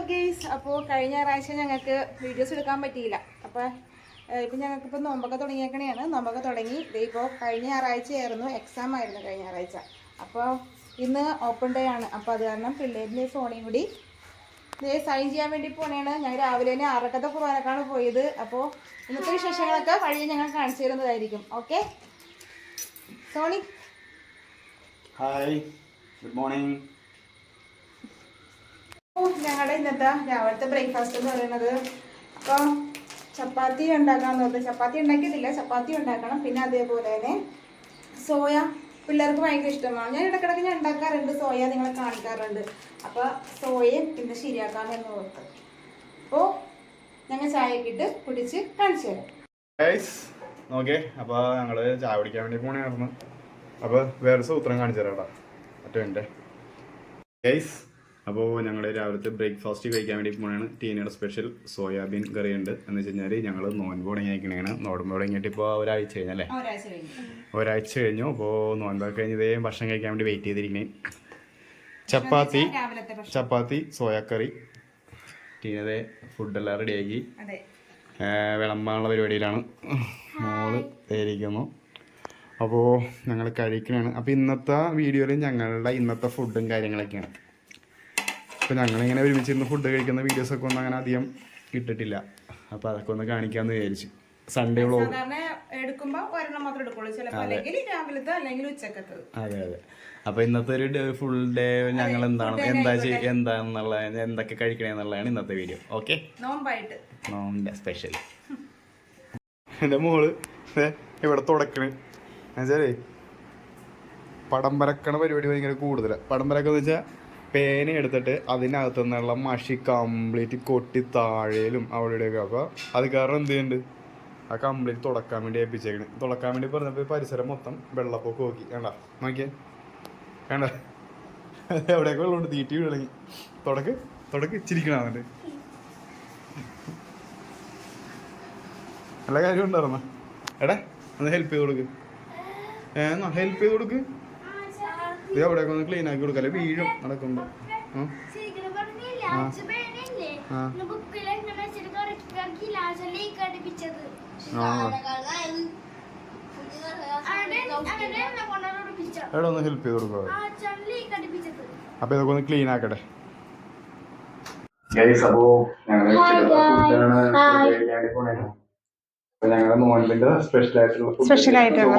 Guys, അപ്പോൾ കഴിഞ്ഞ ഞായറാഴ്ച ഞങ്ങൾക്ക് വീഡിയോസ് എടുക്കാൻ പറ്റിയില്ല. അപ്പോൾ ഇപ്പം ഞങ്ങൾക്കിപ്പോൾ നോമ്പൊക്കെ തുടങ്ങിയേക്കണെയാണ്. നോമ്പൊക്കെ തുടങ്ങി ഇപ്പോൾ കഴിഞ്ഞ ഞായറാഴ്ചയായിരുന്നു, എക്സാം ആയിരുന്നു കഴിഞ്ഞ ഞായറാഴ്ച. അപ്പോൾ ഇന്ന് ഓപ്പൺ ഡേ ആണ്. അപ്പോൾ അത് കാരണം പിള്ളേരിൻ്റെ സോണിയും കൂടി സൈൻ ചെയ്യാൻ വേണ്ടി പോണേണ്. ഞങ്ങൾ രാവിലെ തന്നെ ആറക്കത്തെ കുർബാനക്കാണ് പോയത്. അപ്പോൾ ഇന്നത്തെ വിശേഷങ്ങളൊക്കെ വഴി ഞങ്ങൾ കാണിച്ചു തരുന്നതായിരിക്കും. Okay Sony. Hi, good morning. ഞങ്ങളുടെ ഇന്നത്തെ രാവിലത്തെ ബ്രേക്ക്ഫാസ്റ്റ് എന്ന് പറയുന്നത്, അപ്പോൾ ചപ്പാത്തി ഉണ്ടാക്കാമെന്ന് പറഞ്ഞത്. ചപ്പാത്തി ഉണ്ടാക്കിയിട്ടില്ല, ചപ്പാത്തി ഉണ്ടാക്കണം. പിന്നെ അതേപോലെ തന്നെ സോയ പിള്ളേർക്ക് ഭയങ്കര ഇഷ്ടമാണ്. ഞാൻ ഇടയ്ക്കിടയ്ക്ക് ഞാൻ ഉണ്ടാക്കാറുണ്ട്, സോയ നിങ്ങളെ കാണിക്കാറുണ്ട്. അപ്പോൾ സോയയും ഇന്ന് ശരിയാക്കാമെന്ന് ഓർത്ത്. അപ്പോൾ ഞങ്ങൾ ചായയൊക്കെ ഇട്ട് കുടിച്ച് കാണിച്ചു തരാം. ഓക്കെ, അപ്പോൾ ഞങ്ങൾ ചായ കുടിക്കാൻ വേണ്ടി പോണായിരുന്നു. അപ്പോൾ വേറെ സൂത്രം കാണിച്ചു തരാം കേട്ടോ, മറ്റേ ഗൈസ്. അപ്പോൾ ഞങ്ങൾ രാവിലത്തെ ബ്രേക്ക്ഫാസ്റ്റ് കഴിക്കാൻ വേണ്ടി പോകണതാണ്. ടീനയുടെ സ്പെഷ്യൽ സോയാബീൻ കറി ഉണ്ട്. എന്ന് വെച്ച് കഴിഞ്ഞാൽ ഞങ്ങൾ നോൻപ് തുടങ്ങിയിരിക്കണേണ്. നോമ്പ് തുടങ്ങിയിട്ട് ഇപ്പോൾ ഒരാഴ്ച കഴിഞ്ഞല്ലേ, ഒരാഴ്ച കഴിഞ്ഞു. അപ്പോൾ നോൻപൊക്കെ കഴിഞ്ഞതേ ഭക്ഷണം കഴിക്കാൻ വേണ്ടി വെയിറ്റ് ചെയ്തിരിക്കണേ. ചപ്പാത്തി സോയാക്കറി. ടീനതെ ഫുഡെല്ലാം റെഡിയാക്കി വിളമ്പാനുള്ള പരിപാടിയിലാണ്. മോള് ഇരിക്കുന്നു. അപ്പോൾ ഞങ്ങൾ കഴിക്കണതാണ്. അപ്പോൾ ഇന്നത്തെ വീഡിയോയിൽ ഞങ്ങളുടെ ഇന്നത്തെ ഫുഡും കാര്യങ്ങളൊക്കെയാണ്. അപ്പോൾ ഞങ്ങളിങ്ങനെ ഒരുമിച്ചിരുന്ന് ഫുഡ് കഴിക്കുന്ന വീഡിയോസൊക്കെ ഒന്നും അങ്ങനെ അധികം ഇട്ടിട്ടില്ല. അപ്പോൾ അതൊക്കെ ഒന്ന് കാണിക്കാമെന്ന് വിചാരിച്ചു. സൺഡേ വ്ളോഗ് അതെ അതെ. അപ്പോൾ ഇന്നത്തെ ഒരു ഫുൾ ഡേ ഞങ്ങൾ എന്താണെന്നുള്ള എന്തൊക്കെ കഴിക്കണേന്നുള്ളതാണ് ഇന്നത്തെ വീഡിയോ. ഓക്കെ, നോമ്പിൻ്റെ സ്പെഷ്യൽ. എൻ്റെ മോള് ഇവിടെ തുടക്കണ് എന്നുവെച്ചാലേ പടം വരക്കണ പരിപാടി ഭയങ്കര കൂടുതലാണ്. പടം വരക്കെന്ന് വെച്ചാൽ പേന എടുത്തിട്ട് അതിനകത്തു നിന്നുള്ള മഷി കംപ്ലീറ്റ് കൊട്ടി താഴേലും അവിടെയൊക്കെ. അപ്പോൾ അത് കാരണം എന്ത് ചെയ്യുന്നുണ്ട്, ആ കംപ്ലീറ്റ് തുടക്കാൻ വേണ്ടി ഏൽപ്പിച്ചേക്കണ്. തുടക്കാൻ വേണ്ടി പറഞ്ഞപ്പോൾ പരിസരം മൊത്തം വെള്ളപ്പൊക്കെ നോക്കി. വേണ്ട നോക്കിയേ, വേണ്ട എവിടെയൊക്കെ വെള്ളമുണ്ട്, തീറ്റി വിളങ്ങി. തുടക്ക് ഇച്ചിരിക്കണമെന്നുണ്ട്. നല്ല കാര്യം ഉണ്ടായിരുന്ന എടാ, ഒന്ന് ഹെൽപ്പ് ചെയ്ത് കൊടുക്ക്. ഹെൽപ്പ് ചെയ്ത് കൊടുക്ക്. ഇത് എവിടെയൊക്കെ ഒന്ന് ക്ലീൻ ആക്കി കൊടുക്കല്ലേ, വീഴും നടക്കുമ്പോ. എവിടെ ഒന്ന് ഹെൽപ്പ് ചെയ്ത് കൊടുക്കുക. അപ്പൊ ഇതൊക്കെ ഒന്ന് ക്ലീൻ ആക്കട്ടെ. ഞങ്ങളുടെ നോൻപിന്റെ സ്പെഷ്യൽ ആയിട്ടുള്ള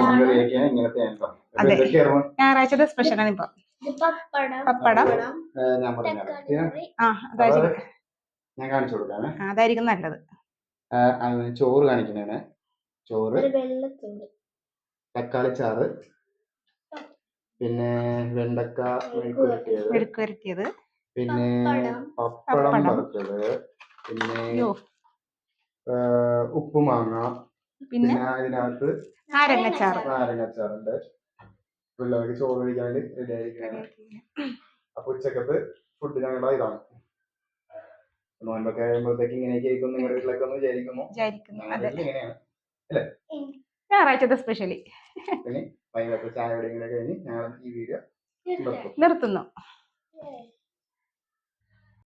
ഞായറാഴ്ചത്തെ സ്പെഷ്യലാണ് ഇപ്പൊ പപ്പടം. ഞാൻ കാണിച്ചു കൊടുക്കാണ്, അതായിരിക്കും നല്ലത്. ചോറ് കാണിക്കണേണ്. ചോറ്, തക്കാളി ചാറ്, പിന്നെ വെണ്ടക്ക മെഴുക്കുവരട്ടിയത്, പിന്നെ പപ്പടം വറുത്തത്, പിന്നെ ഉപ്പുമാങ്ങ, പിന്നെ അതിനകത്ത് നാരങ്ങച്ചാറുണ്ട്. പിള്ളേർക്ക് ചോറ് കഴിക്കാൻ വേണ്ടി റെഡി ആയിരിക്കുകയാണ്. അപ്പൊ ഉച്ചക്കത്ത് ഫുഡ് ഞങ്ങളുടെ ഇതാണ്. നോൻപൊക്കെ കഴിയുമ്പോഴത്തേക്ക് ഇങ്ങനെയൊക്കെ ആയിരിക്കും നിങ്ങളുടെ വീട്ടിലൊക്കെ ഒന്ന് വിചാരിക്കുന്നു. ഇങ്ങനെയാണ് അല്ലേ ഞായറാഴ്ചത്തെ സ്പെഷ്യലി. പിന്നെ വൈകുന്നേരത്തെ ചായ കഴിഞ്ഞ് ഞങ്ങൾ ഈ വീഡിയോ നിർത്തുന്നു.